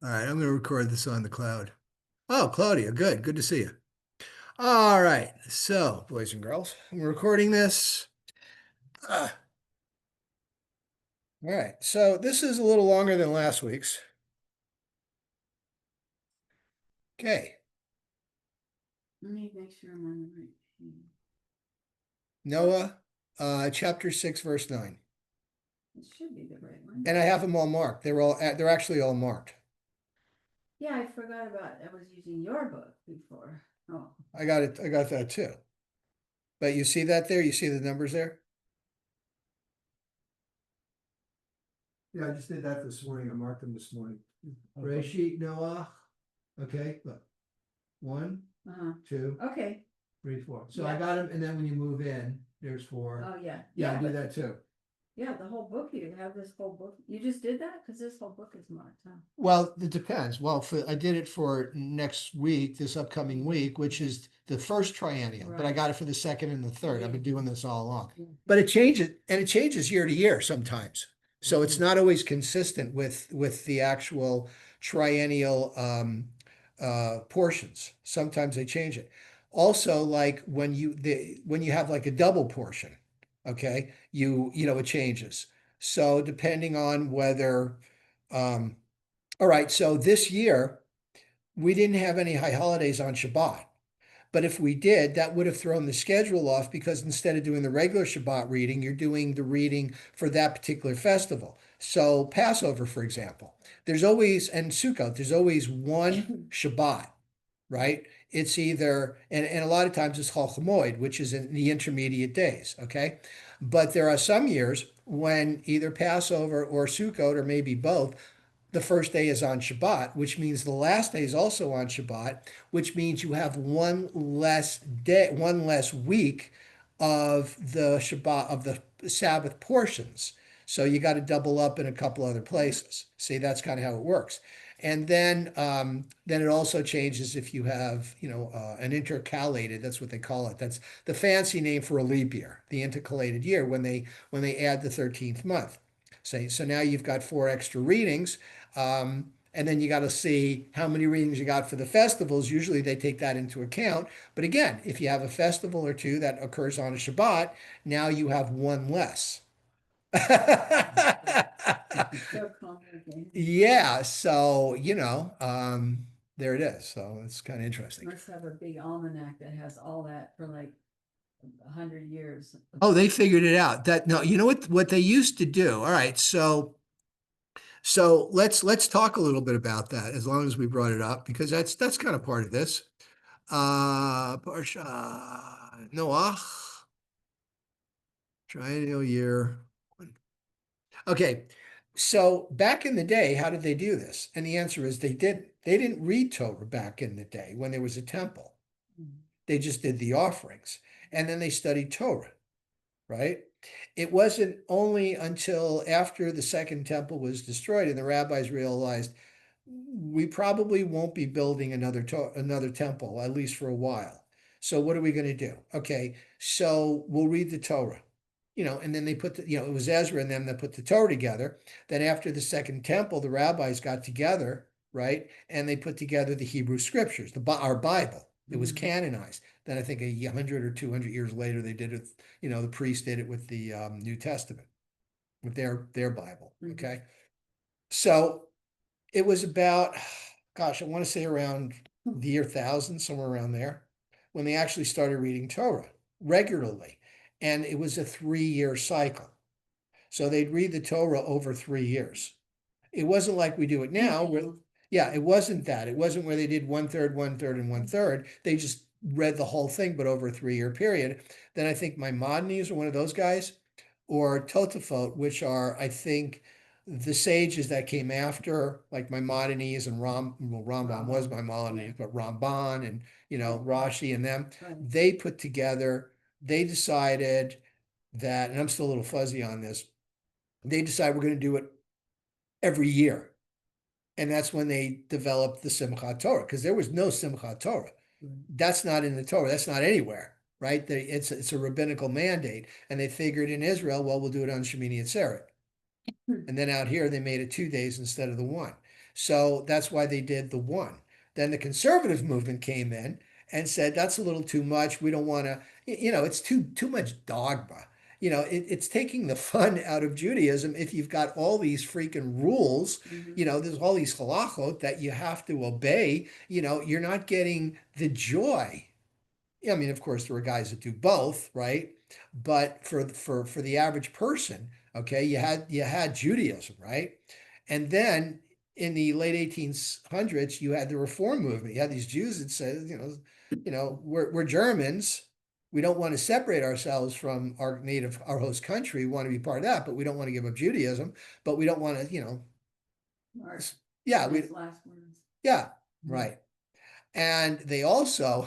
All right, I'm going to record this on the cloud. Oh, Claudia, good. Good to see you. All right. So, boys and girls, we're recording this. All right. So, this is a little longer than last week's. Okay. Let me make sure I'm on the right page. Noah, chapter 6, verse 9. It should be the right one. And I have them all marked. They're actually all marked. Yeah, I forgot about, I was using your book before. Oh, I got it. I got that too. But you see that there? You see the numbers there? Yeah, I just did that this morning. I marked them this morning. Reshit Noah. Okay, look. One, two, okay. 3, 4. So I got them, and then when you move in, there's 4. Oh, yeah. Yeah, I do but- that too. Yeah, the whole book, you have this whole book. You just did that? Because this whole book is marked, huh? Well, it depends. Well, I did it for next week, this upcoming week, which is the first triennial, but I Right. got it for the second and the third. I've been doing this all along. Yeah. But it changes, and it changes year to year sometimes. So it's not always consistent with the actual triennial portions. Sometimes they change it. Also, like when you have like a double portion, okay, it changes. So depending on whether all right, so this year we didn't have any high holidays on Shabbat. But if we did, that would have thrown the schedule off because instead of doing the regular Shabbat reading, you're doing the reading for that particular festival. So Passover, for example, and Sukkot, there's always one Shabbat, right? It's either, and a lot of times it's Chol Hamoed, which is in the intermediate days, okay? But there are some years when either Passover or Sukkot, or maybe both, the first day is on Shabbat, which means the last day is also on Shabbat, which means you have one less day, one less week of the Shabbat, of the Sabbath portions. So you got to double up in a couple other places. See, that's kind of how it works. And then it also changes if you have, an intercalated. That's what they call it. That's the fancy name for a leap year, the intercalated year when they add the 13th month. So now you've got 4 extra readings. And then you got to see how many readings you got for the festivals. Usually they take that into account. But again, if you have a festival or two that occurs on a Shabbat, now you have one less. So complicated. Yeah, so there it is. So it's kind of interesting. Must have a big almanac that has all that for like 100 years. Oh, they figured it out. That no, you know what they used to do. All right, so let's talk a little bit about that as long as we brought it up because that's kind of part of this. Parashat Noach, Triennial Year. Okay, so back in the day, how did they do this? And the answer is they didn't. They didn't read Torah back in the day when there was a temple. They just did the offerings, and then they studied Torah, right? It wasn't only until after the second temple was destroyed and the rabbis realized we probably won't be building another temple, at least for a while. So what are we going to do? Okay, so we'll read the Torah, and then they put it was Ezra and them that put the Torah together. Then after the second temple, the rabbis got together, right, and they put together the Hebrew scriptures, our Bible. It was canonized. Then I think 100 or 200 years later, they did it. The priest did it with the New Testament, with their Bible. Okay, so it was about, gosh, I want to say around the year 1000, somewhere around there, when they actually started reading Torah regularly. And it was a 3-year cycle. So they'd read the Torah over 3 years. It wasn't like we do it now, where, yeah, it wasn't that. It wasn't where they did 1/3, 1/3, and 1/3. They just read the whole thing, but over a 3-year period. Then I think Maimonides are one of those guys, or Totafot, which are, I think, the sages that came after, like Maimonides and Rambam was Maimonides, but Ramban and Rashi and them, they put together. They decided that, and I'm still a little fuzzy on this. They decided we're going to do it every year, and that's when they developed the Simchat Torah because there was no Simchat Torah. That's not in the Torah. That's not anywhere, right? It's a rabbinical mandate, and they figured in Israel, well, we'll do it on Shemini Atzeret. And then out here, they made it 2 days instead of the one. So that's why they did the one. Then the conservative movement came in and said that's a little too much. We don't want to, it's too much dogma. It's taking the fun out of Judaism if you've got all these freaking rules. There's all these halachot that you have to obey. You're not getting the joy. I mean, of course, there are guys that do both, right? But for the average person, okay, you had Judaism, right? And then in the late 1800s, you had the Reform movement. You had these Jews that said, we're Germans. We don't want to separate ourselves from our host country. We want to be part of that, but we don't want to give up Judaism. But we don't want to, Mark, yeah, nice last words. yeah, right. And they also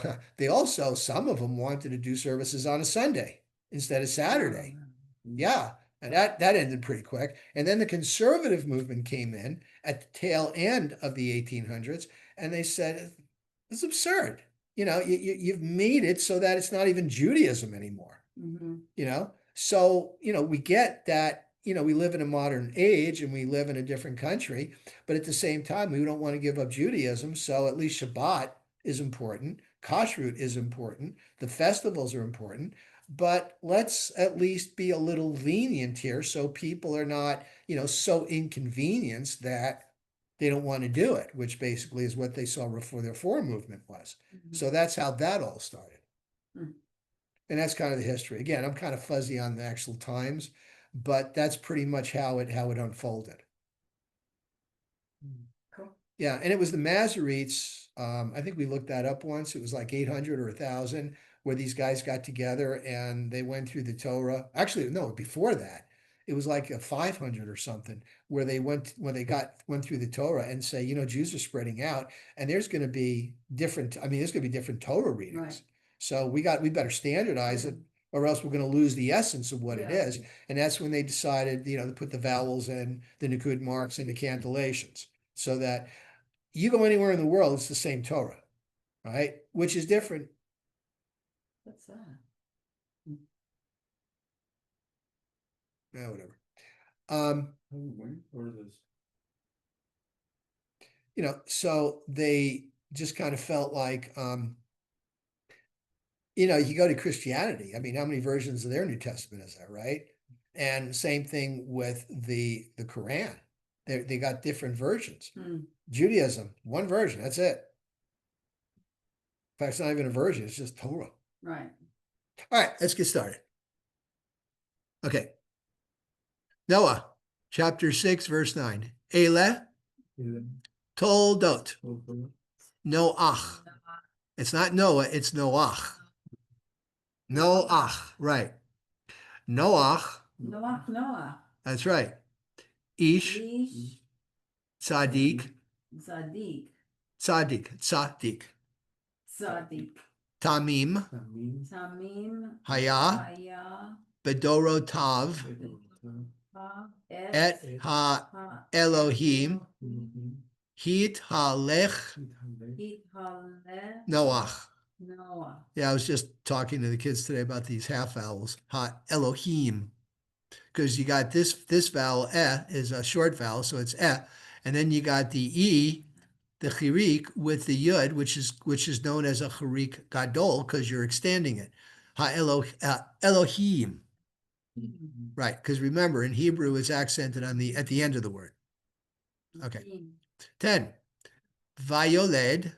some of them wanted to do services on a Sunday instead of Saturday. Yeah, and that ended pretty quick. And then the conservative movement came in at the tail end of the 1800s, and they said it's absurd. You've made it so that it's not even Judaism anymore. So we get that. We live in a modern age and we live in a different country, but at the same time, we don't want to give up Judaism. So at least Shabbat is important, Kashrut is important, the festivals are important, but let's at least be a little lenient here so people are not, so inconvenienced that they don't want to do it, which basically is what they saw before the Reform movement was. So that's how that all started. And that's kind of the history. Again, I'm kind of fuzzy on the actual times, but that's pretty much how it unfolded. Cool. Yeah, and it was the Masoretes. I think we looked that up once. It was like 800 or 1,000, where these guys got together and they went through the Torah. Actually, no, before that, it was like a 500 or something, where they went through the Torah and say, Jews are spreading out, and there's going to be different. I mean, there's going to be different Torah readings. Right. So we better standardize it, or else we're going to lose the essence of what it Yeah. is. And that's when they decided, to put the vowels and the Nikud marks and the cantillations, so that you go anywhere in the world, it's the same Torah, right? Which is different. What's that? Yeah, whatever. Or this? So they just kind of felt like, you go to Christianity. I mean, how many versions of their New Testament is there, right? And same thing with the Quran. They got different versions. Judaism, one version, that's it. In fact, it's not even a version, it's just Torah. Right. All right, let's get started. Okay. Noah, chapter 6, verse 9. Eleh toldot. Noach. It's not Noah, it's Noach. Noach, right. Noach. Noah. That's right. Ish. Tzaddik. Tzaddik. Tamim. Haya. Bedorotav. Et ha Elohim. Hit halech. Noach. Yeah, I was just talking to the kids today about these half vowels. Ha Elohim. Because you got this vowel, is a short vowel, so it's and then you got the e, the chirik with the yud, which is known as a chirik gadol because you're extending it. Elohim, right? Because remember, in Hebrew, it's accented at the end of the word. Okay. 10. Vayoled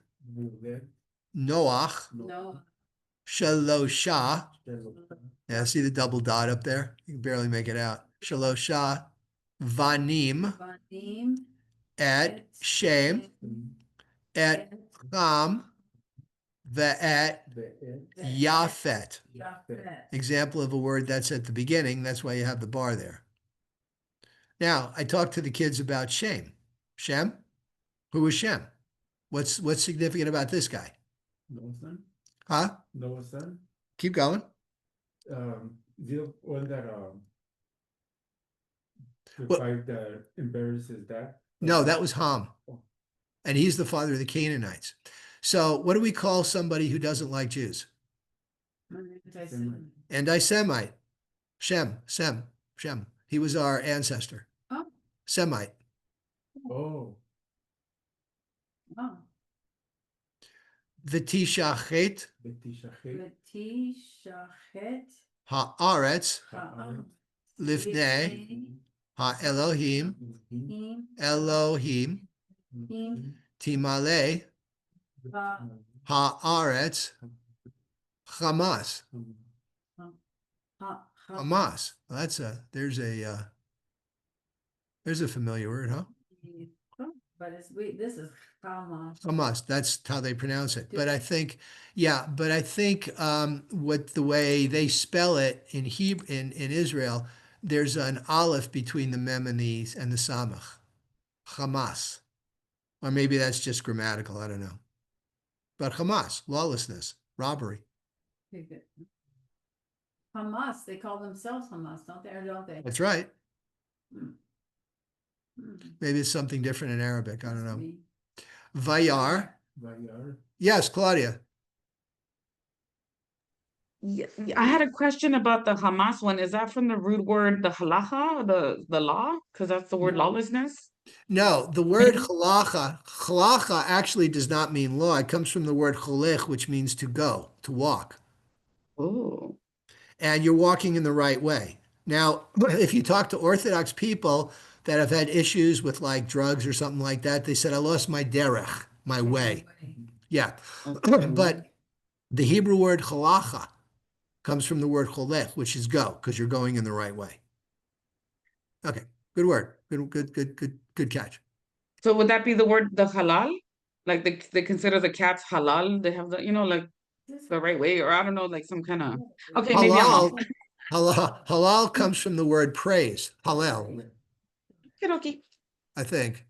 Noach Shalosha. Yeah, see the double dot up there? You can barely make it out. Shalosha Vanim et Shem et Cham ve'et Yafet. Example of a word that's at the beginning. That's why you have the bar there. Now, I talked to the kids about Shem. Shem? Who was Shem? What's significant about this guy? Noah's son? Huh? Noah's son? Keep going. The one that the What? fight that embarrasses dad? No, that was Ham. Oh. And he's the father of the Canaanites. So what do we call somebody who doesn't like Jews? Anti-Semite. Shem. He was our ancestor. Oh. Semite. Oh. Oh, V'tishachet ותשחט V'tishachet haaretz ha'am lifnei ha'Elohim him Elohim him timale va haaretz Hamas. ha Hamas. Well, there's a familiar word, huh? But this is Hamas. Hamas. That's how they pronounce it. But I think, yeah, what the way they spell it in Hebrew in Israel, there's an aleph between the mem and the samach. Hamas. Or maybe that's just grammatical. I don't know. But Hamas, lawlessness, robbery. Okay, good. Hamas, they call themselves Hamas, don't they, or don't they? That's right. Hmm. Hmm. Maybe it's something different in Arabic. I don't Must know. be. Vayar. וירא. Yes, Claudia. Yeah, I had a question about the Hamas one. Is that from the root word, the halacha, the law? Because that's the word No. lawlessness. No, the word halacha actually does not mean law. It comes from the word cholech, which means to go, to walk. Oh, And you're walking in the right way. Now, if you talk to Orthodox people that have had issues with like drugs or something like that, they said, I lost my derech, my way. Yeah. okay. But the Hebrew word halacha comes from the word cholech, which is go, because you're going in the right way. Okay, good word. Good catch. So would that be the word the halal? Like they consider the cats halal? They have the like the right way, or I don't know, like some kind of. Okay, maybe I'm off. Halal comes from the word praise, halal, Okay, okay. I think.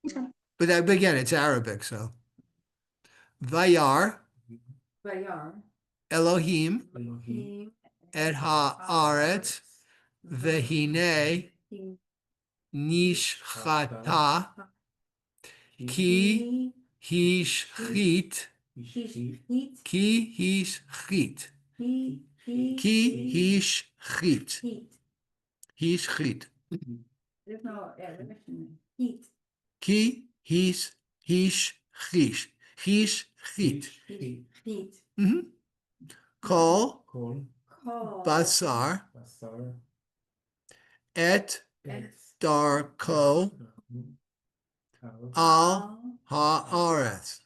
Yeah. But again, it's Arabic, so. Vayar Vayar. Elohim Him. et haaretz vehine Him. nishchata ki hishchit Heat. ki hishchit He. ki hishchit Heat. hishchit There's no addition. Heat. ki hishchit hishchit. Heat. Kol כל Call. basar בשר et Et. darko על al haaretz.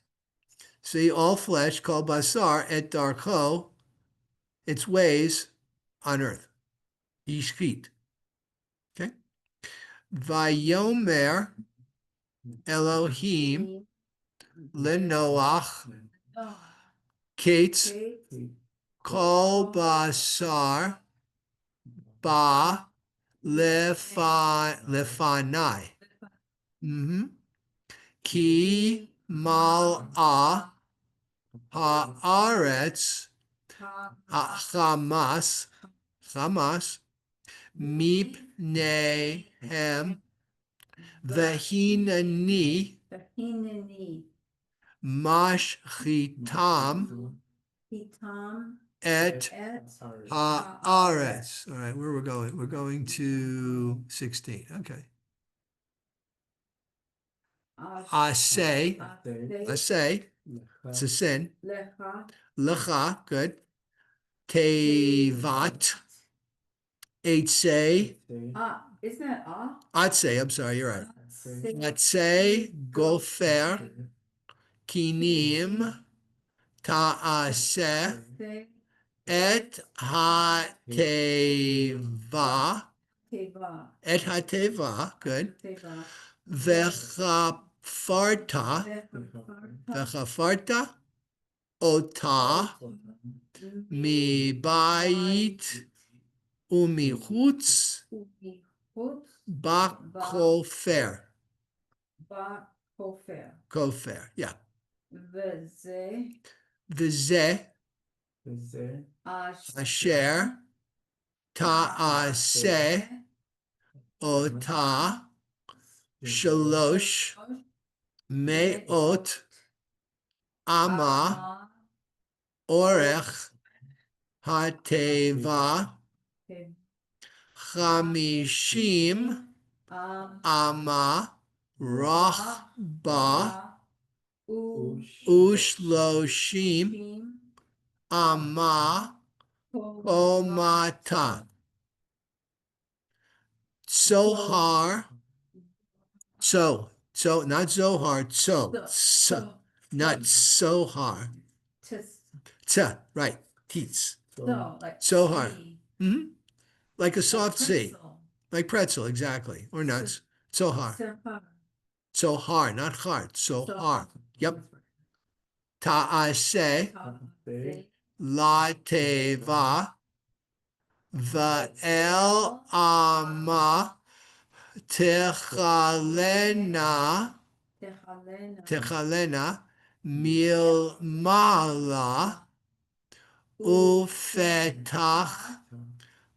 See, all flesh called basar et darko, its ways on earth. Yishchit. Okay. Vayomer Elohim lenoach Oh. kates Kate. kol basar ba lefanai. Ki mal'a haaretz Hamas mipnehem vehinani The Hinani. mashchitam Hitam. et Et. haaretz. All right, where we're going? We're going to 16. Okay. Asay, asay. It's a sin. Lecha. Lecha, good. Tevat, eitzay. Isn't that ah? Atzay, I'm sorry, you're right. Say. Atzay gofer kinim ta'aseh Say. et hateva Teva. et hateva, good. Teva. Vechafarta ota mi bait umichutz bakofer. Ba. Kofer. Kofer, yeah. Veze. V'zeh וזה asher ta'aseh ota shalosh me'ot ama orech hateva chamishim ama rach ba Ushloshim Shim. ama Kol. omata. Sohar, not Zohar, not Sohar. Tis. Right, teats. So, like. Sohar. C. Like a soft C, Pretzel. like pretzel, exactly, or nuts. Sohar. Sirpa. Sohar, not hard. Sohar. Sohar. Yep. Ta'aseh Say. la teva va'el ama techalena Techalena. milmala ufetach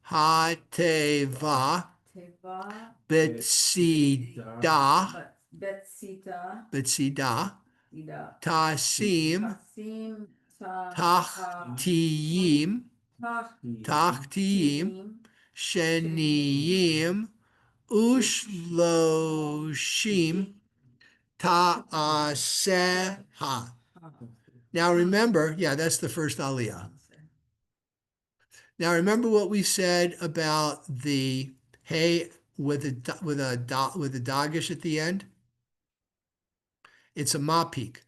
hateva Teva. betzida Betsita. Ida. tasim Tasim. tachtiyim sheniyim ushloshim ta'aseha. Now remember, yeah, that's the first aliyah. Now remember what we said about the hey with a dagish at the end. It's a mapik,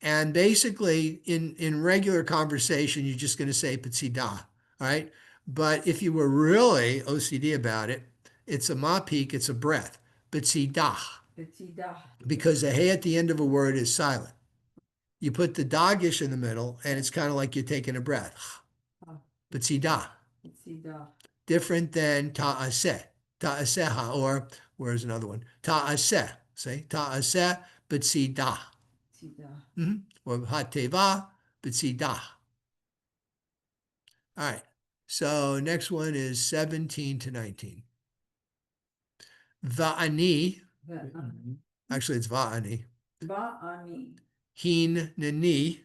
and basically in regular conversation you're just going to say p'tzidah, right? But if you were really OCD about it, it's a mapik, it's a breath, p'tzidah, because the hey at the end of a word is silent. You put the dagish in the middle, and it's kind of like you're taking a breath. P'tzidah. Different than ta'aseha, or where's another one? Ta'aseh. Say ta'aseh b'tzidah. Or hateva b'tzidah. All right. So next one is 17 to 19. Va'ani. Actually, it's va'ani. Hinani.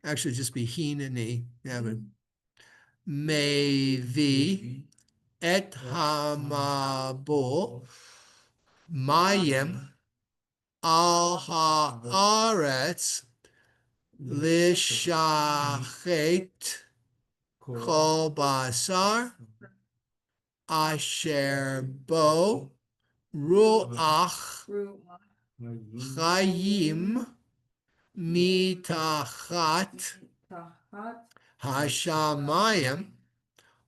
Actually, just be hinani. Yeah, but Mevi et hamabo mayim al haaretz lishachet kol basar asher bo ruach chayim mitachat hashamayim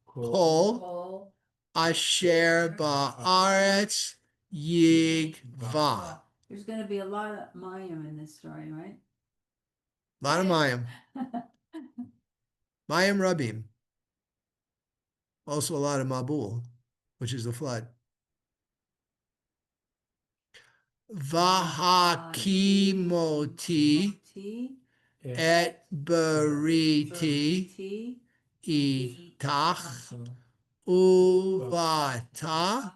kol asher ba'aretz yigva. There's gonna be a lot of mayim in this story, right? A lot of mayim. Mayim rabim. Also a lot of mabul, which is the flood. Vahakimoti et beriti itach uvata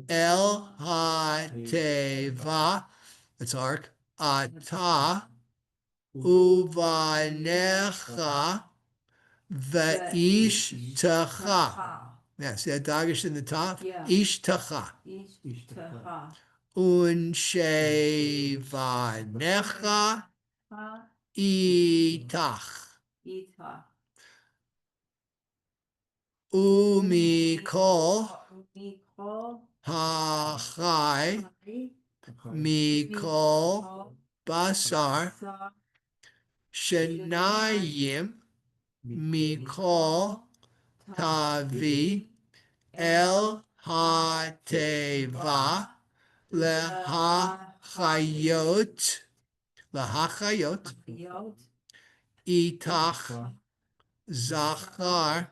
el hateva. That's ark. Ata uvanecha ve'ish tacha. Yeah, see that dagish in the top? Yeah. Ish tacha. Unshevanecha itach. Umikol hachai mikol basar shenayim mikol tavi el hateva lehachayot itach zachar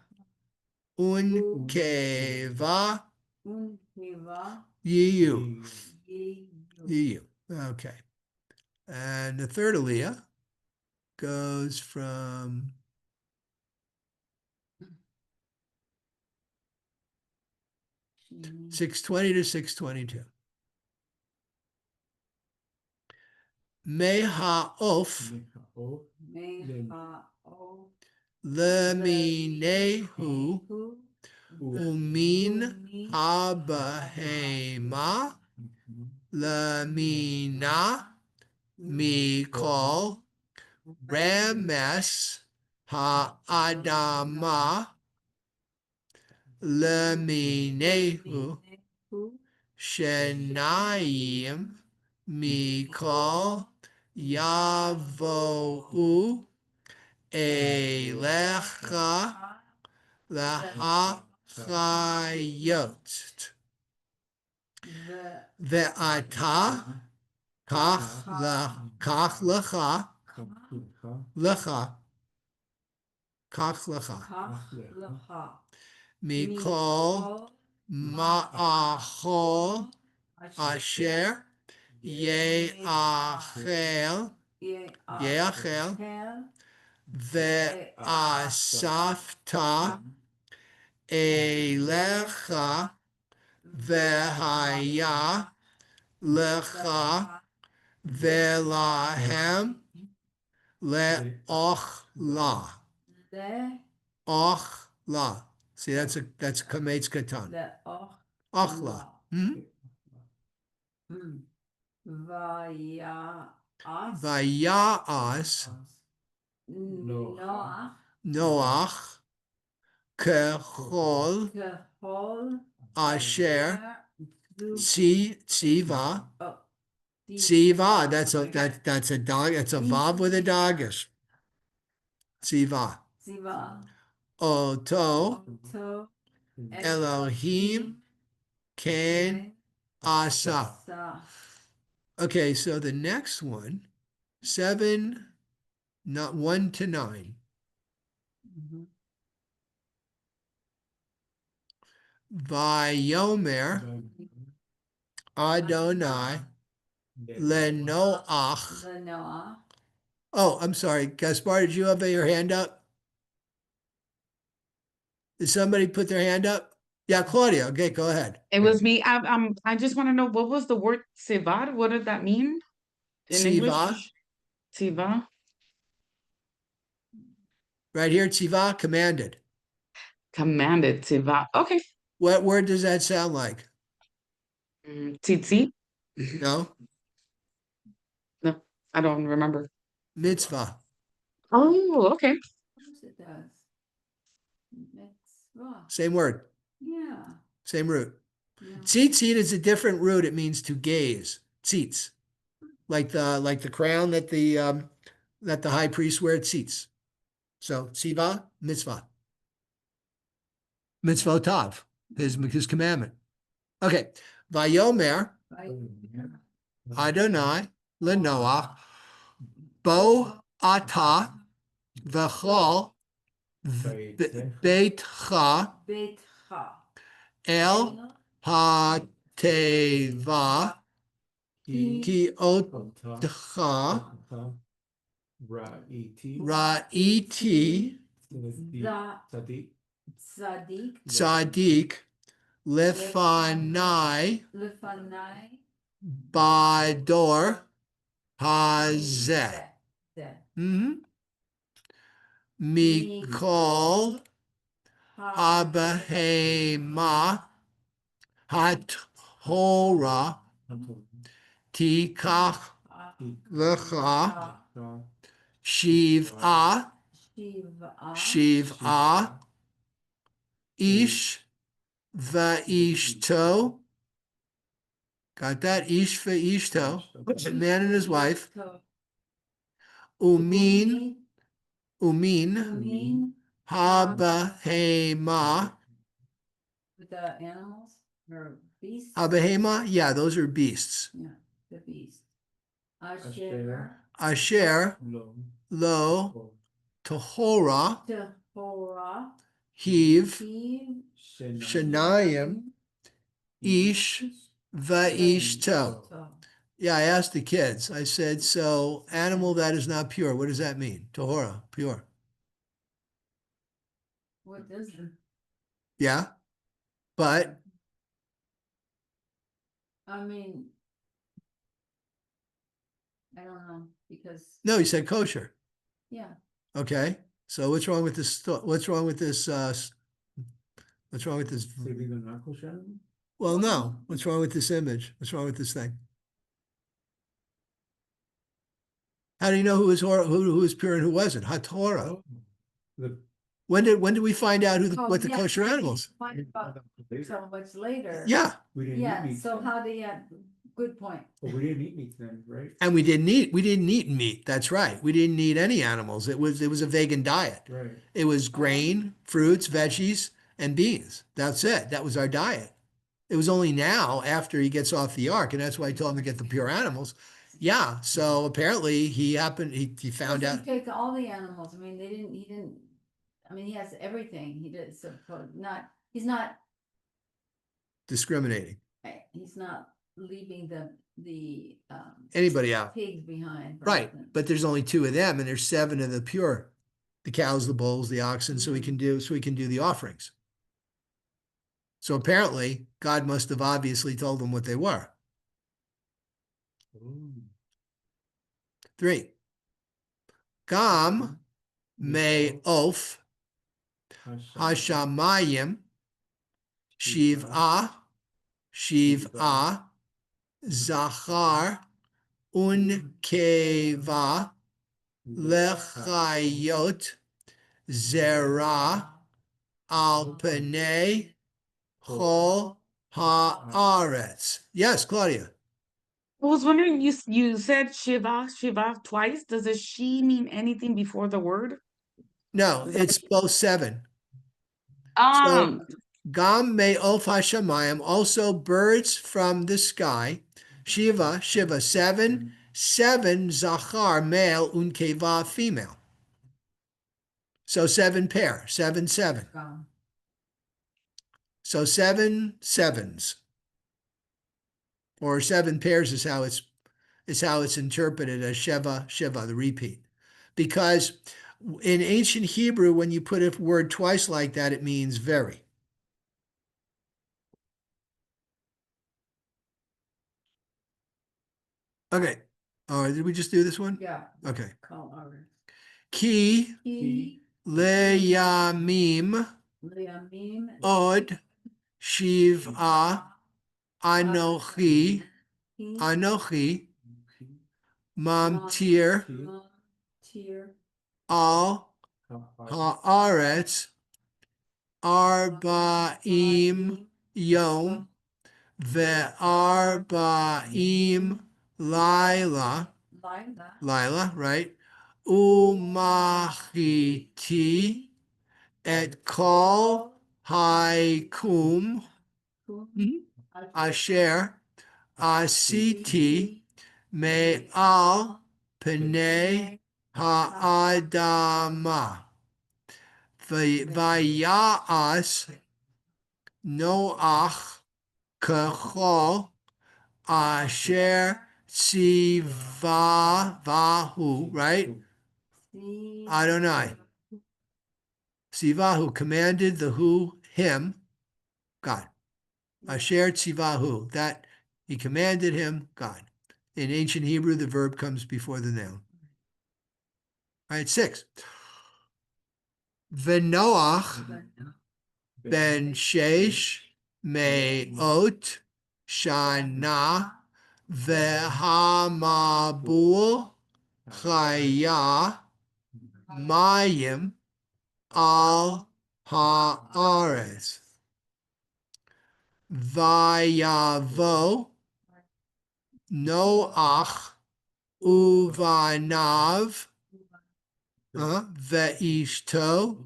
unkeva yiyu. Okay. And the third aliyah goes from 620 to 622. Mehaof leminehu umin habahema lamina Mikol Remes Ha'adama Leminehu Shenayim Mikol Yavohu Elecha Lahachayot Ve'ata Kach Lecha Lecha Kach Lecha Mikol Ma'achol Asher Yeachel Ve'asafta Elecha Ve'haya Lecha Ve'lahem Le'ochla Ochla. See, that's kametz katan. Ochla. Vaya'as Noach kechol asher tziva. Tziva, that's a dog, it's a vav with a dagish. Tziva. Oto Elohim Ken Asa. Okay, so the next one, 7, not 1 to 9. Vayomer Adonai Lenoach. Oh, I'm sorry. Gaspar, did you have your hand up? Did somebody put their hand up? Yeah, Claudia. Okay, go ahead. It was me. I just want to know, what was the word sevar? What did that mean in Tziva. English? Tziva. Right here, tziva, commanded. Commanded tziva. Okay. What word does that sound like? Tzitzi. No? No, I don't remember. Mitzvah. Oh, okay. Of course it does. Mitzvah. Same word. Yeah. Same root. Yeah. Tzitzit is a different root. It means to gaze. Tzitz. Like the crown that the high priest wear, tzitz. So tziva, mitzvah. Mitzvotav, his commandment. Okay. Vayomer Adonai Lenoach Bo Ata V'chol Beitcha Beitcha. El HaTeva Ki Otcha Ra'iti Tzadik Lefanai Lefanai. Bador Hazeh. Mikol Abahema HaTorah Tikach Lecha Shiva Ish Va'ishto. Got that? Ish Va'ishto. Man and his wife. Umin Habahema. With the animals or beasts? Habahema, yeah, those are beasts. Yeah, the beast. Asher Lo Tahora Tehora. Hiv Shanayim Ish Va'ishto. Yeah, I asked the kids. I said, so animal that is not pure, what does that mean? Tahora, pure. What does it? Yeah, but I mean, I don't know, because, no, you said kosher. yeah, Okay, so what's wrong with this? What's wrong with this? What's wrong with this? Well, no. What's wrong with this image? What's wrong with this thing? How do you know who was pure and who wasn't? HaTorah. Oh, the When did we find out Oh, what the yeah, kosher animals? Find out so much later. Yeah, we didn't eat Yeah, meat. so how do you, good point. Well, we didn't eat meat then, right? and we didn't eat meat. That's right. We didn't eat any animals. It was a vegan diet. Right. It was grain, fruits, veggies, and beans. That's it. That was our diet. It was only now after he gets off the ark, and that's why I told him to get the pure animals. Yeah. So apparently he found out. Doesn't take all the animals. I mean, he didn't, I mean, he has everything. He did, so, he's not leaving the Anybody out. pigs behind. for Right. instance. But there's only 2 of them, and there's 7 of the pure. The cows, the bulls, the oxen, so he can do the offerings. So apparently, God must have obviously told them what they were. Ooh. 3. Gam me of hashamayim shiv'a zachar unkeva lechayot zera al pnei chol haaretz. Yes, Claudia. I was wondering, you said Shiva twice. Does a she mean anything before the word? No, it's both 7. Um, Gam me of hashamayim, also birds from the sky. Shiva, 7. 7 zachar, male, unkeva, female. So 7 pair, 7, 7. So 7 sevens, or 7 pairs is how it's interpreted as Sheva, the repeat. Because in ancient Hebrew, when you put a word twice like that, it means very. Okay. All right, did we just do this one? Yeah. Okay. Call ours. Ki leyamim Le'amim. od shiv'a anochi mamtir Tier. al haaretz arba'im yom ve'arba'im laila, right? Umachiti et kol haikum asher asiti me'al pnei ha'adama vaya'as Noach kechol asher tzivahu, right? Adonai. Tzivahu commanded him, God. Asher tzivahu, that he commanded him, God. In ancient Hebrew, the verb comes before the noun. All right, 6. V'Noach ben Sheish me'ot shana v'hamabul chaya mayim al haaretz. Vayavo Noach uvanav ve'ishto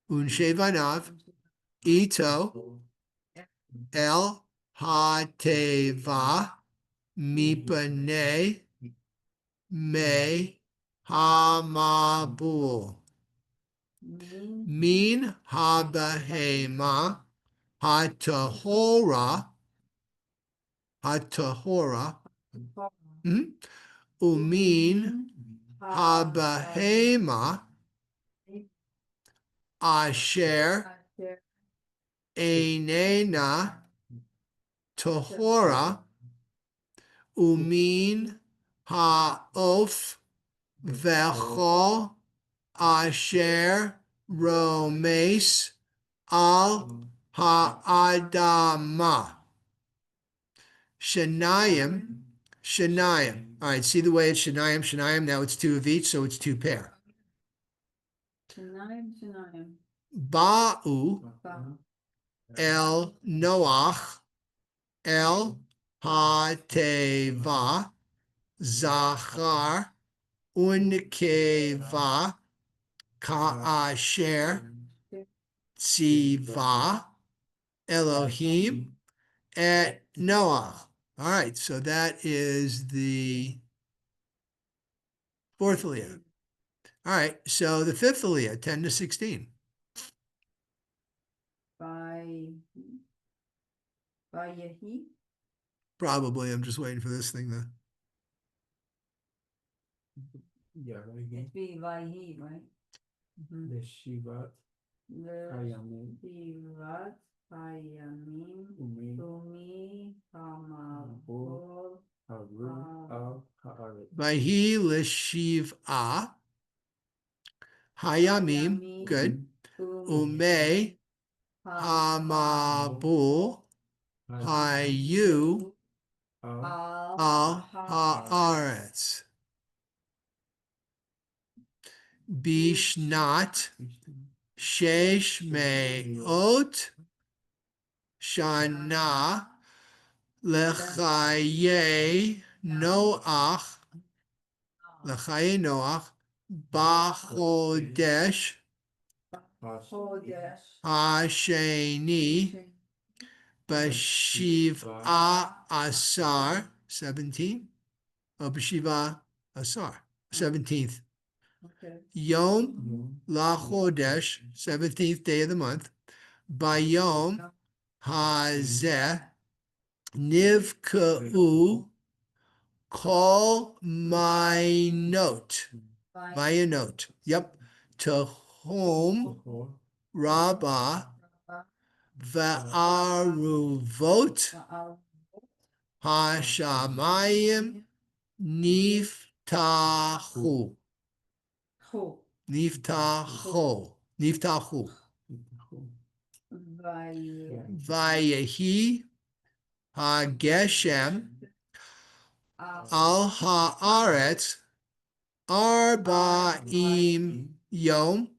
unshevanav ito el hateva mipanei me hamabul min habahema hatahora umin habahema asher einena tahora umin ha'of v'chol asher romes al ha'adama Shanayim, Shanayim. All right, see the way it's Shanayim, Shanayim. Now it's two of each, so it's two pair. Shanayim. Ba'u el Noach el ha-teva zachar unkeva ka'asher tziva Elohim et Noach. All right, so that is the fourth aliyah. All right, so the fifth aliyah, 10 to 16. By Yehi. Probably, I'm just waiting for this thing to. Yeah, right again. It'd be Vayhi, right? Mhm. The Shivat, Hayamim, Shivat Hayamim Umi, Umi Hamavol Haru, Al, Haaret. Vayhi l'shiv'a hayamim, good. Umei hamabul hayu Al, al haaretz. Bishnat shesh me'ot shana lechaye Noach bachodesh Chodesh hasheni b'shiv'a asar 17. Oh, b'shiv'a asar 17th. Okay. Yom lachodesh 17th day of the month. Bayom hazeh nivka'u kol mainot. Mayanot. Yep. To whom Rabbah va'aruvot hashamayim niftachu. Niftachu. Niftachu. Vayehi hageshem al haaretz arba'im yom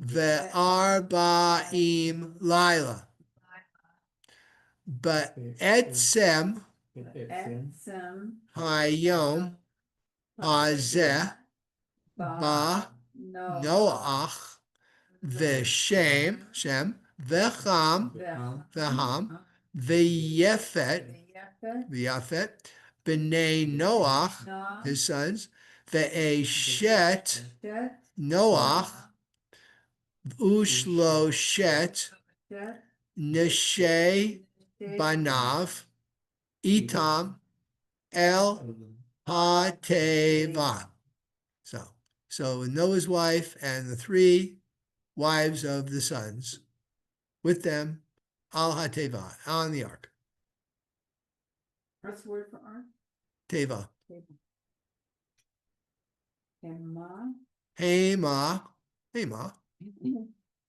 ve'arba'im laila. Ba'etzem hayom hazeh ba Noach v'shem v'cham v'yafet b'nei Noach his sons v'eshet Noach ushloshet neshei banav itam el ha-teva. So Noah's wife and the three wives of the sons with them al ha-teva, on the ark. What's the word for ark? Teva. Hema. Hema.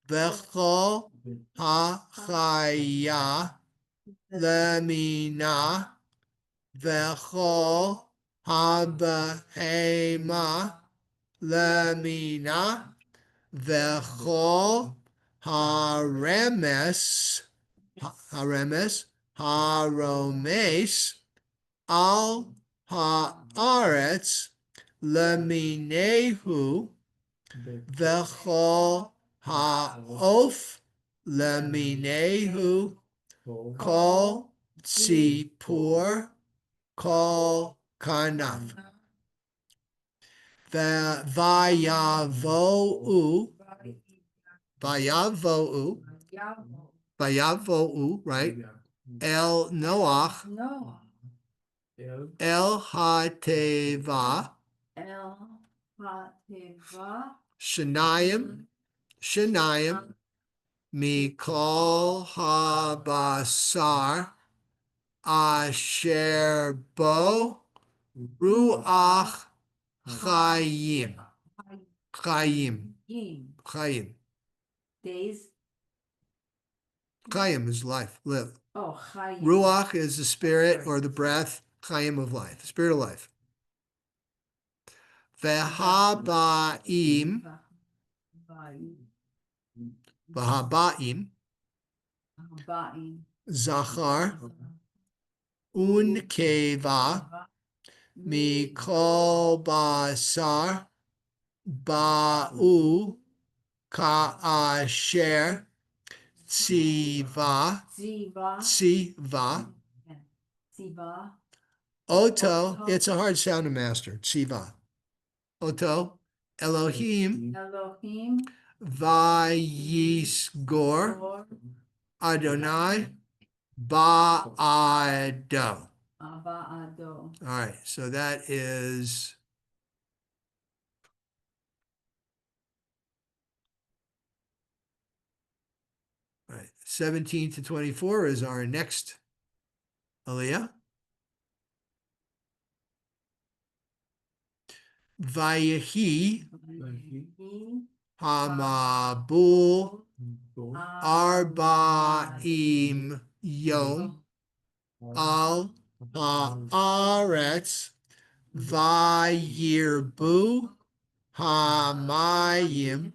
V'chol ha-chaya lemina v'chol ha-behema lemina v'chol haremes haromes al haaretz leminehu v'chol ha'of leminehu kol tzipur kol kanaf. Vayavo'u, right? El Noach, El ha-teva, Shanayim, Mikol ha-basar, Asher bo, Ruach Chayim. Chayim. Days. Chayim is life, live. Oh, Chayim. Ruach is the spirit or the breath. Chayim of life, spirit of life. Vehabaim, Vahabaim, Ba'im. Zachar, Unkeva, Mikol Basar, Ba'u, Ka'asher, Tziva, Ziva. Tziva, Ziva. Oto, it's a hard sound to master, Tziva. Oto, Elohim, Elohim. Vayisgor, Gor. Adonai, Ba'ado. Ba'ado. All right, so that is all right. 17 to 24 is our next Aliyah. Vayehi Hamabul Arba'im Yom Al Haaretz Vayirbu Hamayim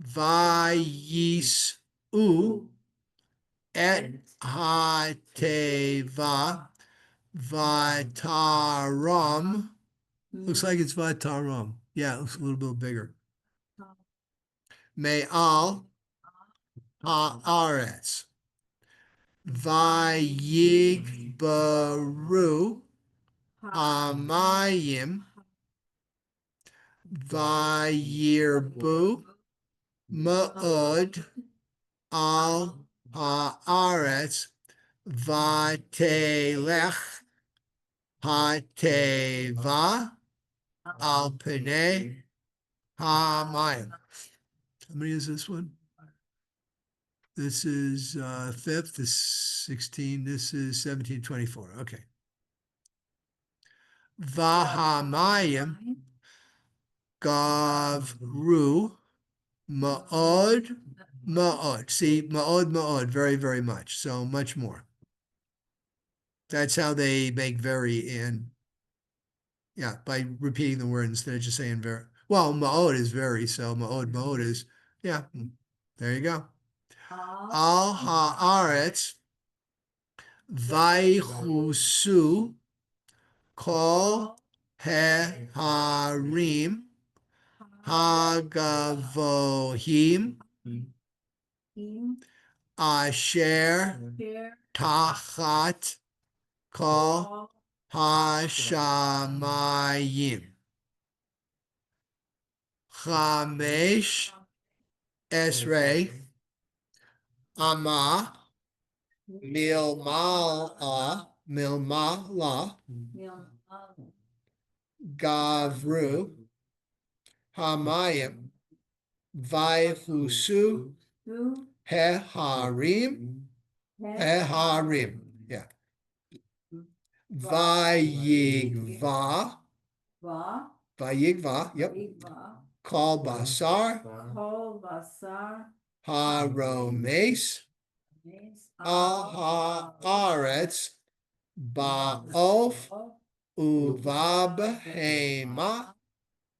Vayisu Et Hateva Vataram. Looks like it's Vataram. Yeah, it looks a little bit bigger. Me'al Haaretz Vayigbaru Hamayim Vayirbu Ma'od Al Haaretz Vatelech Hateva Al Pnei Hamayim. How many is this one? This is fifth, this 16, this is 1724. Okay. Vahamayim Gavru Ma'od Ma'od. See, Ma'od Ma'od, very, very much. So much more. That's how they make very in. Yeah, by repeating the word instead of just saying very. Well, Ma'od is very, so Ma'od Ma'od is, yeah, there you go. Al Haaretz Vaychusu Kol Harim Hagavohim Asher Tachat Kol Hashamayim Chamesh Esrei Ama Milmala Gavru Hamayim Vaychusu Heharim Heharim. Yeah. Vayigva. Vayigva. Yep. Kol Basar. Haromes. Al Haaretz. Ba'of. Uva Behema.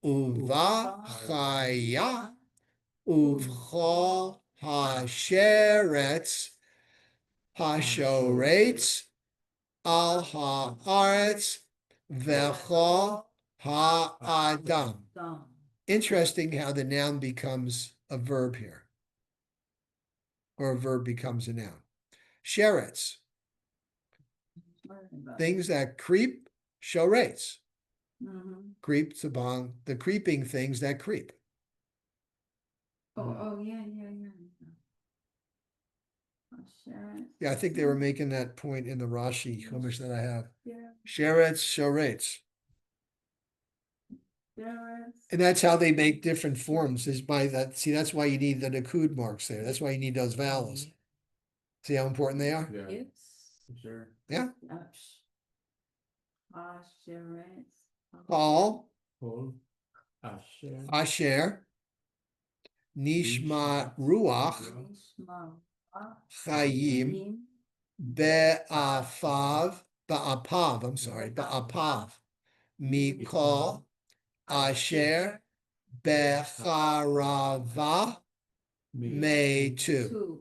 Uva Chaya. Uvchol Hasheretz. Hashoretz. Al Haaretz V'chol Ha'adam. Interesting how the noun becomes a verb here, or a verb becomes a noun. Sheretz, things that creep, shoretz. Creeps among the creeping things that creep. Oh, yeah. Yeah, I think they were making that point in the Rashi Chumash that I have. Sheretz, shoretz. And that's how they make different forms, is by that. See, that's why you need the Nakud marks there. That's why you need those vowels. See how important they are? Yeah, sure. Yeah. Paul. Paul, Asher. Asher, Nishma Ruach, Chayim Ba'apav, I'm sorry, Ba'apav Mikol Asher Becharava May 2. Two.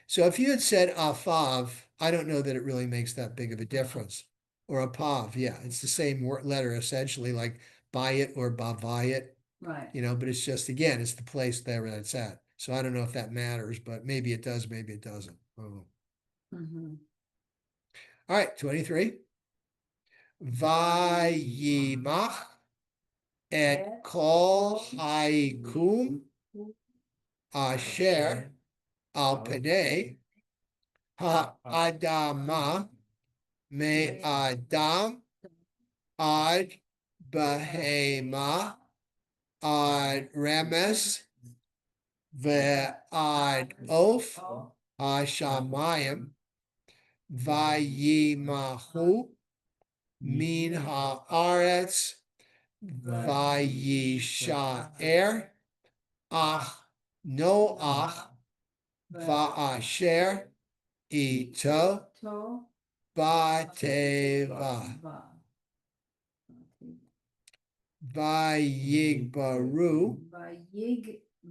So if you had said afav, I don't know that it really makes that big of a difference. Or apav, yeah, it's the same letter essentially, like bayit or bavayit, Right. but it's just, again, it's the place there that it's at. So I don't know if that matters, but maybe it does, maybe it doesn't. Oh. Mhm. All right, 23. Vayimach et kol haikum asher al penei ha'adama me adam ad behema ad remes ve'ad of hashamayim vayimahu min haaretz vayishaer ach noach va'asher ito To. bateva Va. vayigbaru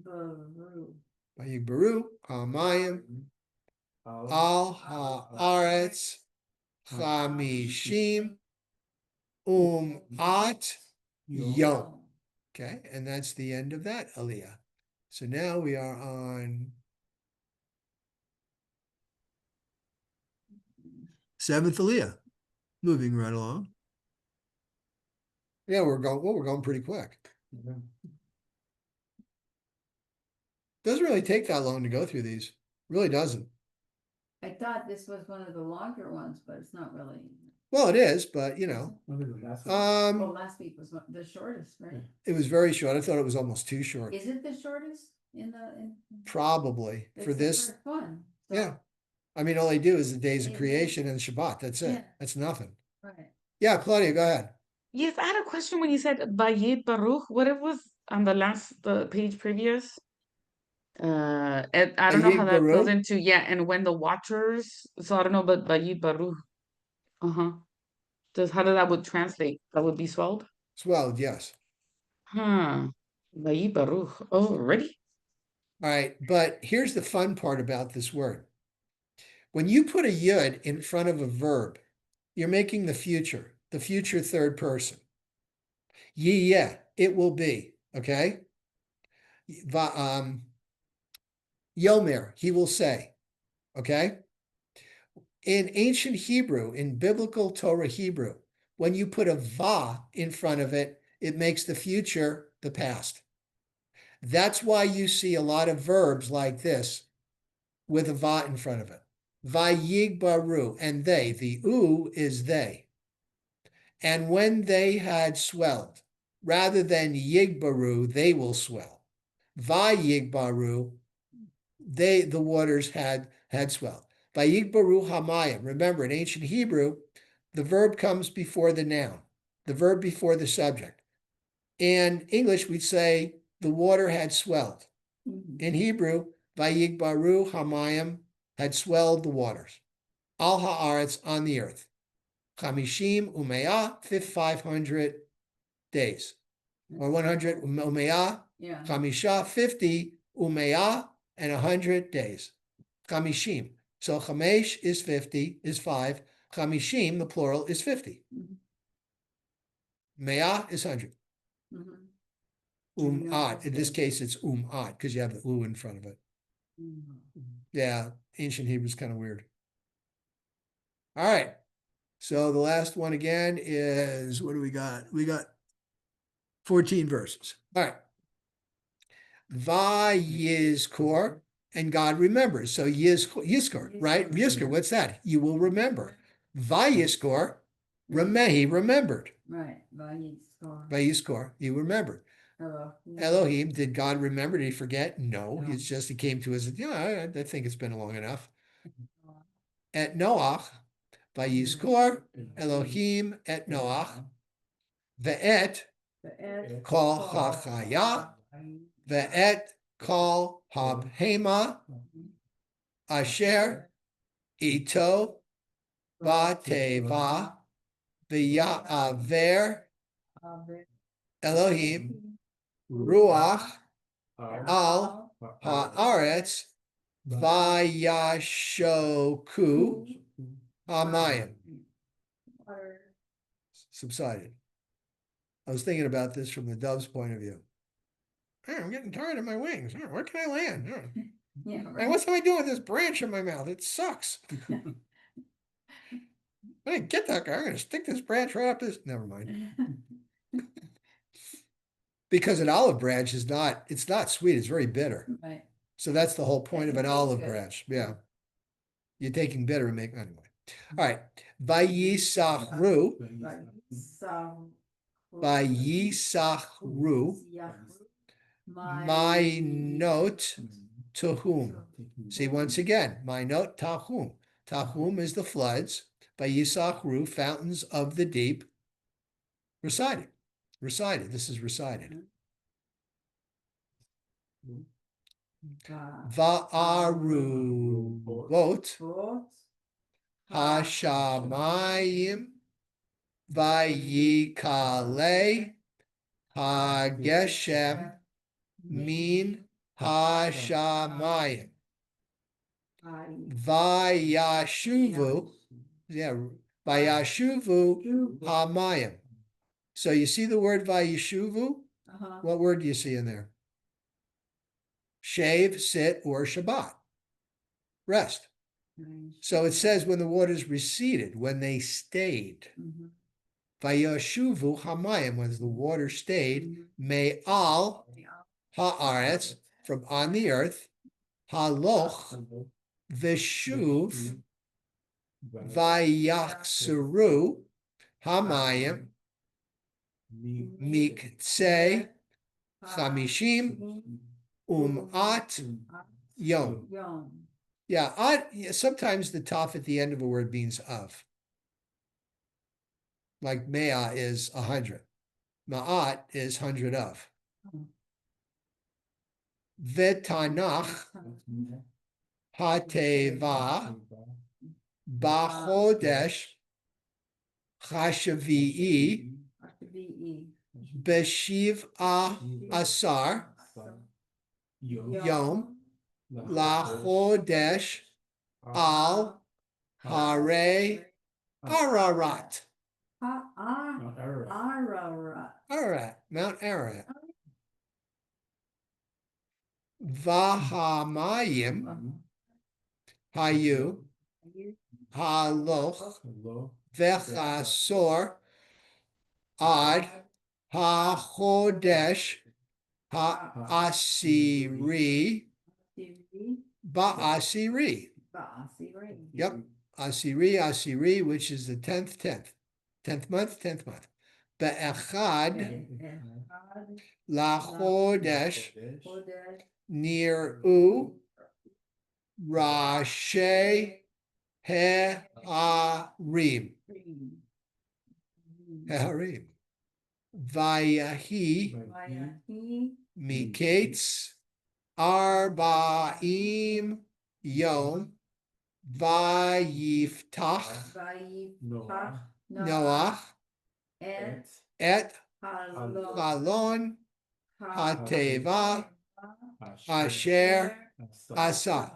Vayigbaru. vayigbaru hamayim al haaretz chamishim at yom. Okay, and that's the end of that aliyah. So now we are on 7th aliyah. Moving right along. Yeah, we're going pretty quick. Doesn't really take that long to go through these. Really doesn't. I thought this was one of the longer ones, but it's not really. Well, it is, but Well, last week was the shortest, right? it was very short. I thought it was almost too short. Is it the shortest in the? Probably for It's the this. first one. So- Yeah. I mean, all they do is the days of Yeah. creation and Shabbat. That's it. Yeah. That's nothing. Right. Yeah, Claudia, go ahead. Yes, I had a question when you said Bayit Baruch. What it was on the page previous? And I don't know how Bayit that goes Baruch? into, yeah, and when the watchers. So I don't know, but Bayit Baruch. How does that would translate? That would be swelled? Swelled, yes. Bayit Baruch. Oh, ready? All right, but here's the fun part about this word. When you put a yud in front of a verb, you're making the future third person. Yeah, it will be, okay? Yomer, he will say, okay? In ancient Hebrew, in biblical Torah Hebrew, when you put a va in front of it, it makes the future the past. That's why you see a lot of verbs like this with a va in front of it. Vayigbaru, and they, the u is they. And when they had swelled, rather than yigbaru, they will swell. Vayigbaru, the waters had swelled. Vayigbaru hamayim. Remember, in ancient Hebrew, the verb comes before the noun, the verb before the subject. In English, we'd say the water had swelled. In Hebrew, Vayigbaru hamayim had swelled the waters. Al haaretz, on the earth. Chamishim umeah, 500 days. Or 100 umeah, Yeah. chamisha, 50 umeah, and 100 days. Chamishim. So chamesh is 50, is 5. Chamishim, the plural, is 50. Mhm. Meah is 100. Mhm. Ad. In this case, it's ad because you have the u in front of it. Mhm. Yeah, ancient Hebrew is kind of weird. All right. So the last one again is, what do we got? We got 14 verses. All right. Vayizkor, and God remembers. So Yizkor, right? Yizkor, what's that? You will remember. Vayizkor, he remembered. Right. Vayizkor. Vayizkor, he remembered. Elohim, did God remember? Did he forget? No, No. it's just he came to us. I think it's been long enough. Et Noach, Vayizkor, Elohim et Noach, ve'et kol hachaya, ve'et kol habhema, asher ito bateva v'ya'aver Elohim ruach al haaretz vayashoku hamayim. Subsided. I was thinking about this from the dove's point of view. Hey, I'm getting tired of my wings. Where can I land? Yeah, And right. what's am I doing with this branch in my mouth? It sucks. I didn't get that guy. I'm going to stick this branch right up this. Never mind. Because an olive branch is not, it's not sweet. It's very bitter. Right. So that's the whole point of It an tastes olive good. branch. Yeah. You're taking bitter and making, anyway. All right. Vayisachru. Vayisachru. My note to whom? See, once again, my note tahum. Tahum is the floods. Vayisachru, fountains of the deep. Recited. Recited. This is recited. Va'aruvot hashamayim vayikale hageshem min hashamayim vayashuvu. Yeah, vayashuvu hamayim. So you see the word vayashuvu? What word do you see in there? Shave, sit, or Shabbat. Rest. So it says when the waters receded, when they stayed. Vayashuvu hamayim, when the water stayed, me'al haaretz, from on the earth, haloch v'shuv vayachseru hamayim miktsei chamishim at yom. Yeah, sometimes the taf at the end of a word means of. Like mea is 100. Ma'at is 100 of. V'tanach hateva b'chodesh chashavi'i b'shiv asar yom lachodesh al hare Ararat. Ararat, Mount Ararat. Vahamayim hayu haloch vechasor ad hachodesh ha'asiri ba'asiri. Yep. Asiri, which is the 10th month. Be'echad lachodesh nir'u rashi he'arim. Vayahi miketz arba'im yom Vayiftach Noach et Halon Hateva Asher Asa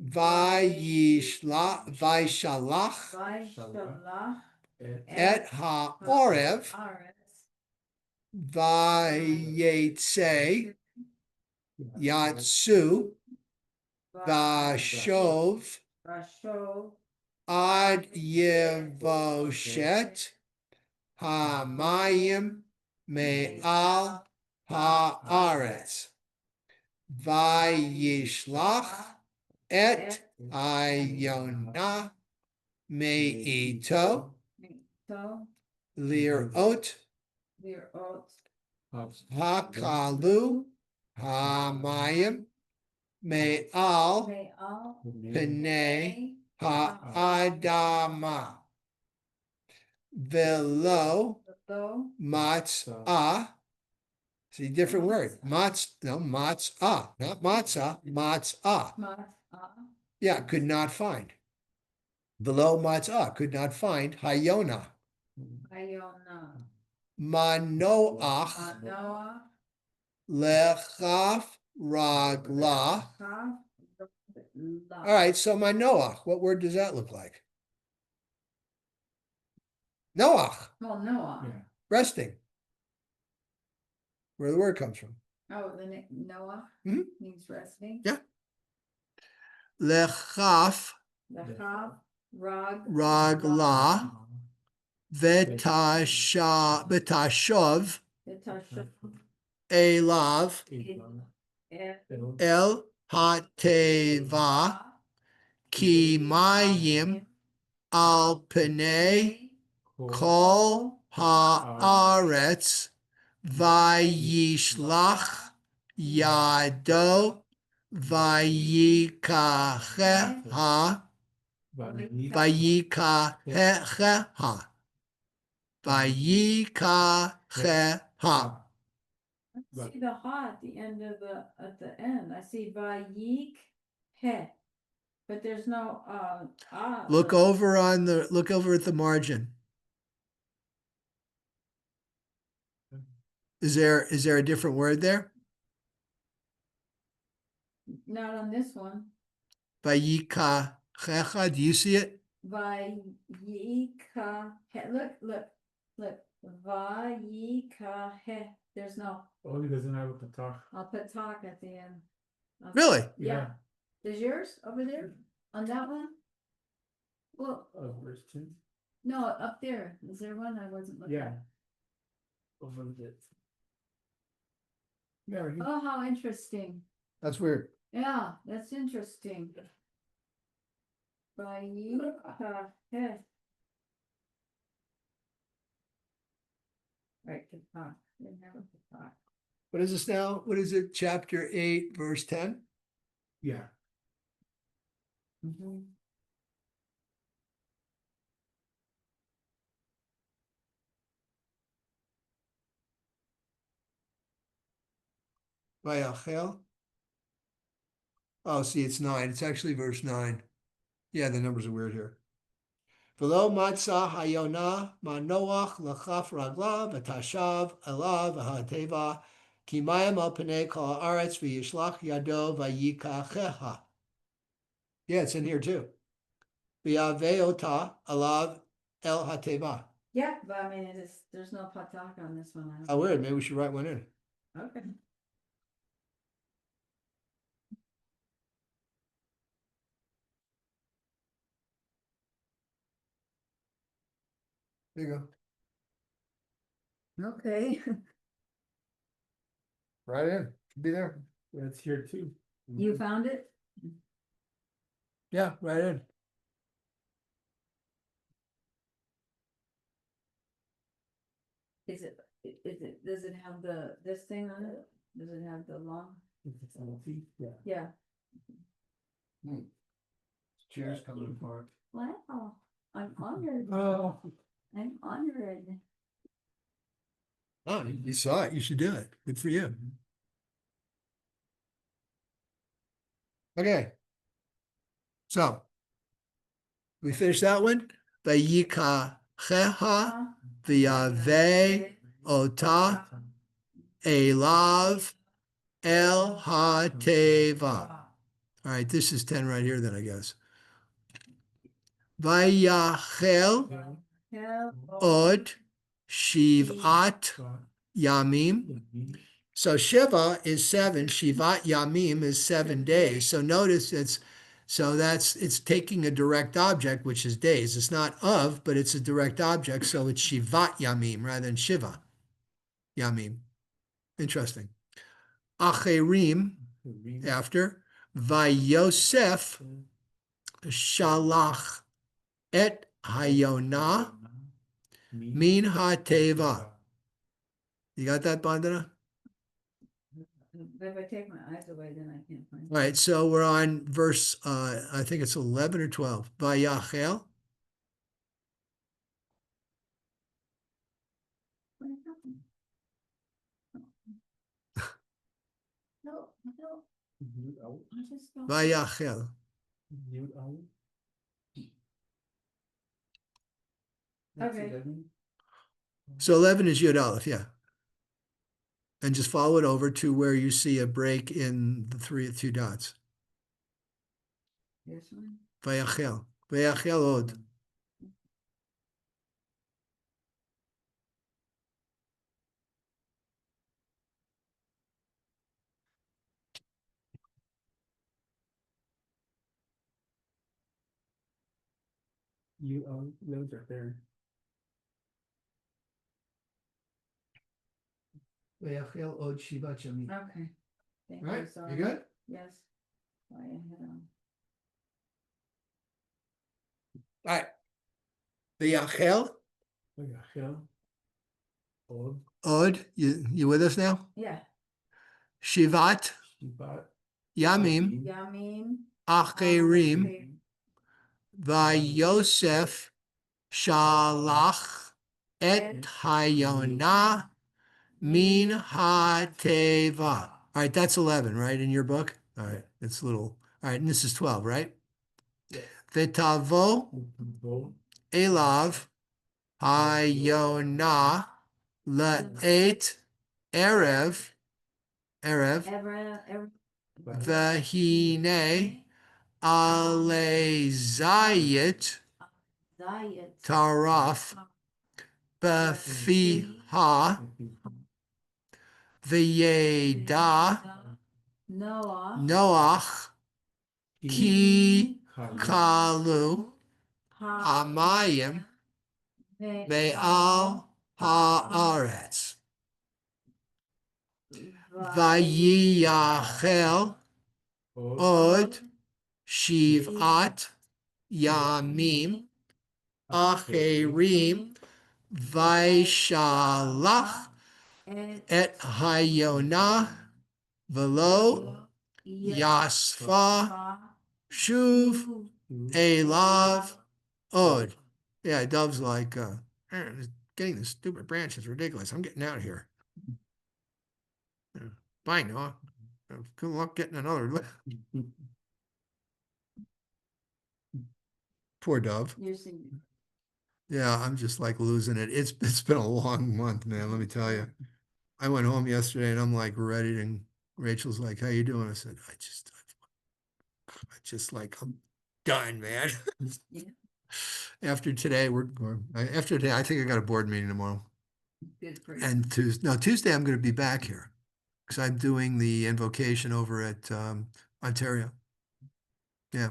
Vaishalach et Ha'orev Vayetze Yatsu Vashov ad Yevoshet Hamayim Me'al Haaretz Vayishlach et Ayona Me'ito Lirot Hakalu Hamayim Me'al Pnei Ha'adama Velo Matzah It's a different word. Matzah, not matzah, matzah. Yeah, could not find. Below matzah, could not find Hayona. Manoach Noah. lechaf ragla. All right, so Manoach, what word does that look like? Noach, Well, Noah. Yeah. resting. Where the word comes from. Oh, Noah Mhm. means resting. Yeah. Lechaf The Chav, ragla betashov elav el hateva ki mayim al penei kol haaretz vayishlach yado vayikacheha vayikacheha vayikacheha. I see the ha at the end of at the end. I see vayik he, but there's no Look over at the margin. Is there a different word there? Not on this one. Vayikacheha, do you see it? Vayika he. Look. Vayika he. There's no. Oh, he doesn't have a patach. I'll put talk at the end. Really? Yeah. Is yours over there on that one? Well, Verse 2. no, up there. Is there one I wasn't looking? Yeah. Over the. Yeah. Oh, how interesting. That's weird. Yeah, that's interesting. Vayika he. Right, to talk. Didn't have a talk. What is this now? What is it? Chapter 8, verse 10? Yeah. Vayachel. Oh, see, it's 9. It's actually verse 9. Yeah, the numbers are weird here. V'lo matzah hayona manoach lachaf ragla v'tashav elav v'hateva ki mayim al penei kol haaretz v'yishlach yado v'yikacheha. Yeah, it's in here too. V'yaveota alav el hateva. Yeah, but I mean, there's no patak on this one. How weird. Maybe we should write one in. Okay. There you go. Okay. Write it in. Should be there. Yeah, it's here too. You found it? Yeah, write it in. Does it have this thing on it? Does it have the long? It's LT. Yeah. Yeah. Chair's coming apart. Wow, I'm honored. Oh. I'm honored. Oh, you saw it. You should do it. Good for you. Okay. So, we finished that one. Vayikacheha v'yaveh ota elav el hateva. All right, this is 10 right here then, I guess. Vayachel od shivat yamim. So Shiva is 7, Shivat Yamim is 7 days. So notice it's taking a direct object, which is days. It's not of, but it's a direct object, so it's Shivat Yamim rather than Shiva Yamim. Interesting. Acherim, after, Vayosef Shalach et Hayonah min hateva. You got that, Bandana? If I take my eyes away, then I can't find it. All right, so we're on verse, I think it's 11 or 12. Vayachel. What happened? Yud Aleph. I just don't. Vayachel. Yud Aleph. Okay. 11. So 11 is Yud Aleph, yeah. And just follow it over to where you see a break in the two dots. This one? Vayachel. Vayachel od. Yud Aleph. Those are there. Vayachel od Shivat Yamim. Okay. Thank Right? you, sorry. You good? Yes. I am. All right. Vayachel Vayachel. Od. od. You with us now? Yeah. Shivat Shivat. Yamim Yamim. Acherim Vayosef Shalach Et Hayonah Min HaTeva. All right, that's 11, right, in your book? All right, it's a little. All right, and this is 12, right? Yes. V'tavo Vo. Elav Hayonah La'et Erev Ever. V'hine Ale Zayit Zayat. Taraf Befiha V'yeda Noah. Noach Ki Kal. Kalu Amayim Me'al Haaretz Vayiyachel Od Shivat Yamim Acherim Vaishalach Et Hayonah Velo Yasfa Shuv Elav Od. Yeah, Dove's like, getting this stupid branch is ridiculous. I'm getting out of here. Bye, Noah. Good luck getting another. Poor Dove. You're singing. Yeah, I'm just like losing it. It's been a long month, man. Let me tell you. I went home yesterday and I'm like ready, and Rachel's like, "How you doing?" I said, "I just like I'm done, man." Yeah. After today, after today, I think I got a board meeting tomorrow. Good for you. And Tuesday I'm going to be back here because I'm doing the invocation over at Ontario. Yeah.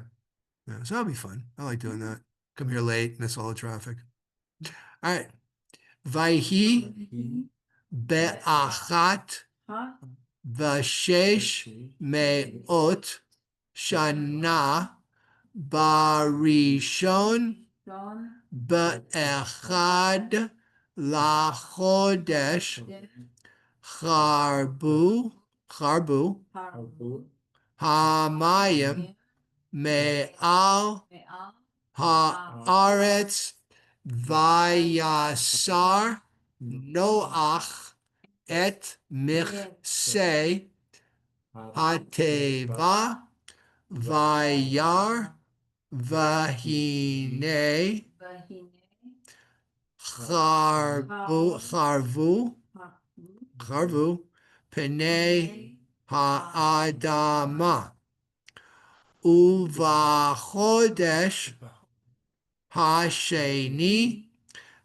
So that'll be fun. I like doing that. Come here late, miss all the traffic. All right. Vayhi be'achat Huh? v'shesh me'ot shana barishon Don. be'echad lachodesh charbu Harbu. hamayim me'al Me'al. haaretz vayasar Noach et michsei hateva vayar vahine Vahine. charvu penei ha'adama uvachodesh hasheni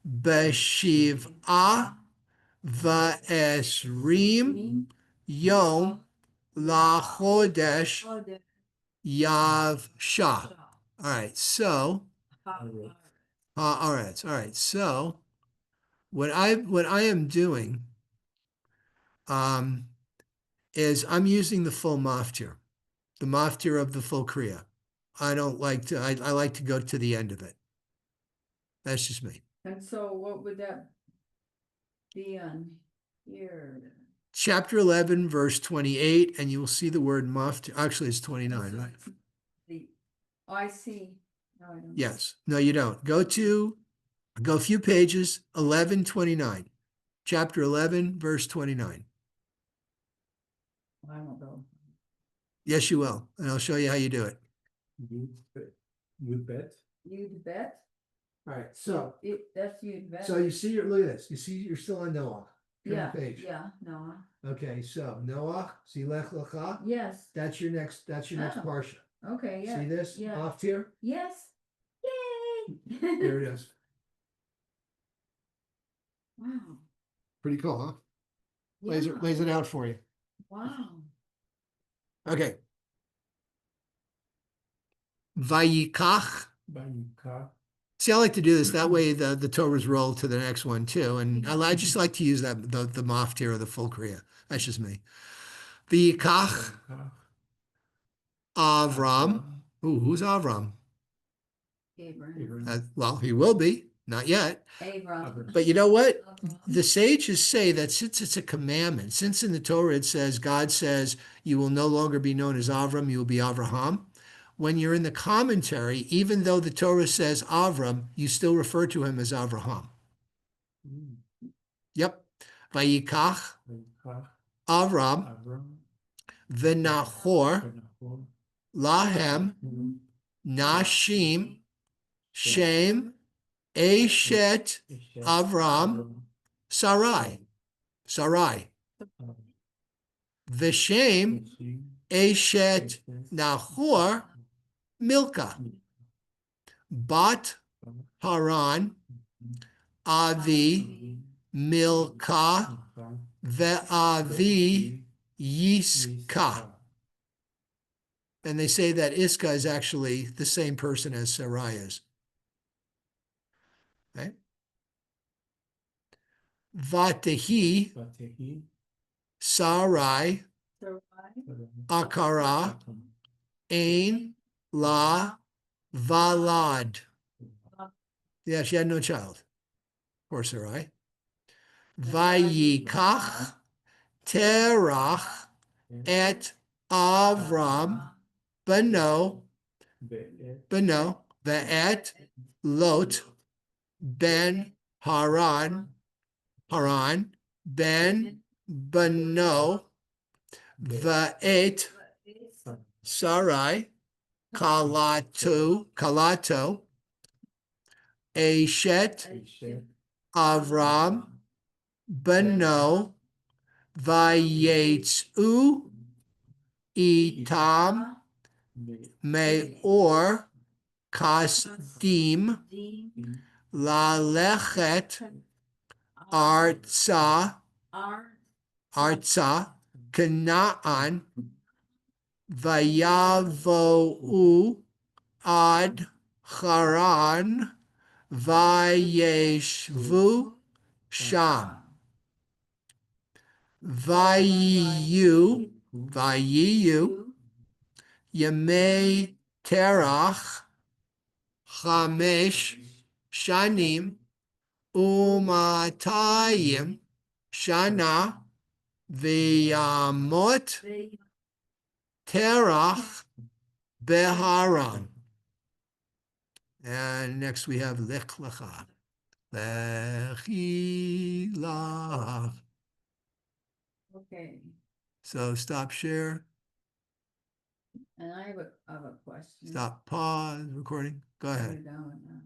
b'shiv'a va'esrim yom lachodesh yavsha. All right, so all right. So what I am doing is I'm using the full Maftir, the Maftir of the full Kriya. I don't like to. I like to go to the end of it. That's just me. And so what would that be on here? Chapter 11, verse 28, and you will see the word Maftir. Actually, it's 29, right? I see. No, I don't. Yes. No, you don't. Go a few pages, 11:29. Chapter 11, verse 29. I won't go. Yes, you will. And I'll show you how you do it. You'd bet. You'd bet? All right. So, That's you'd bet. so you see look at this. You see you're still on Noah. Turn Yeah, the page. yeah, no, Okay. So Noah, see Lech Lecha. yes, That's your next Oh. parsha. okay, yeah. See this? Yeah. Maftir? Yes, yay! There it is. Wow, Pretty cool, huh? yeah, Lays it out for you. wow. Okay. Vayikach. Vayikach. See, I like to do this. That way the Torah's roll to the next one too. And I just like to use that the Maftir or the full Kriya. That's just me. Vayikach Avram. Ooh, who's Avram? Abraham. Well, he will be. Not yet. Abraham. But you know what? Abraham. The sages say that since it's a commandment, since in the Torah it says, God says, you will no longer be known as Avram, you will be Avraham. When you're in the commentary, even though the Torah says Avram, you still refer to him as Avraham. Yep. Vayikach Avram v'Nachor lahem nashim shem eshet Avram Sarai. V'shem eshet Nahor Milka. Bat Haran Avi Milka Ve'avi Yiska. And they say that Iska is actually the same person as Sarai is. Okay. Vatehi Sarai Akara Ein La Valad. Yeah, she had no child. Poor Sarai. Vayikach Terach et Avram Beno Ve'et Lot Ben Haran Ben Beno Ve'et Sarai Kalato Eshet Avram Beno Vayetzu Itam Meor Kasdim Lalechet Arza Kanaan Vayavo'u Ad Haran Vayeshvu Sham. Vayiyu Yemei Terach Chamesh Shanim Umatayim Shana V'yamot Terach Beharan. And next we have Lech Lecha. Lechi Lach. Okay, So stop share, and I have a question. stop pause recording. Go ahead. Write it down now.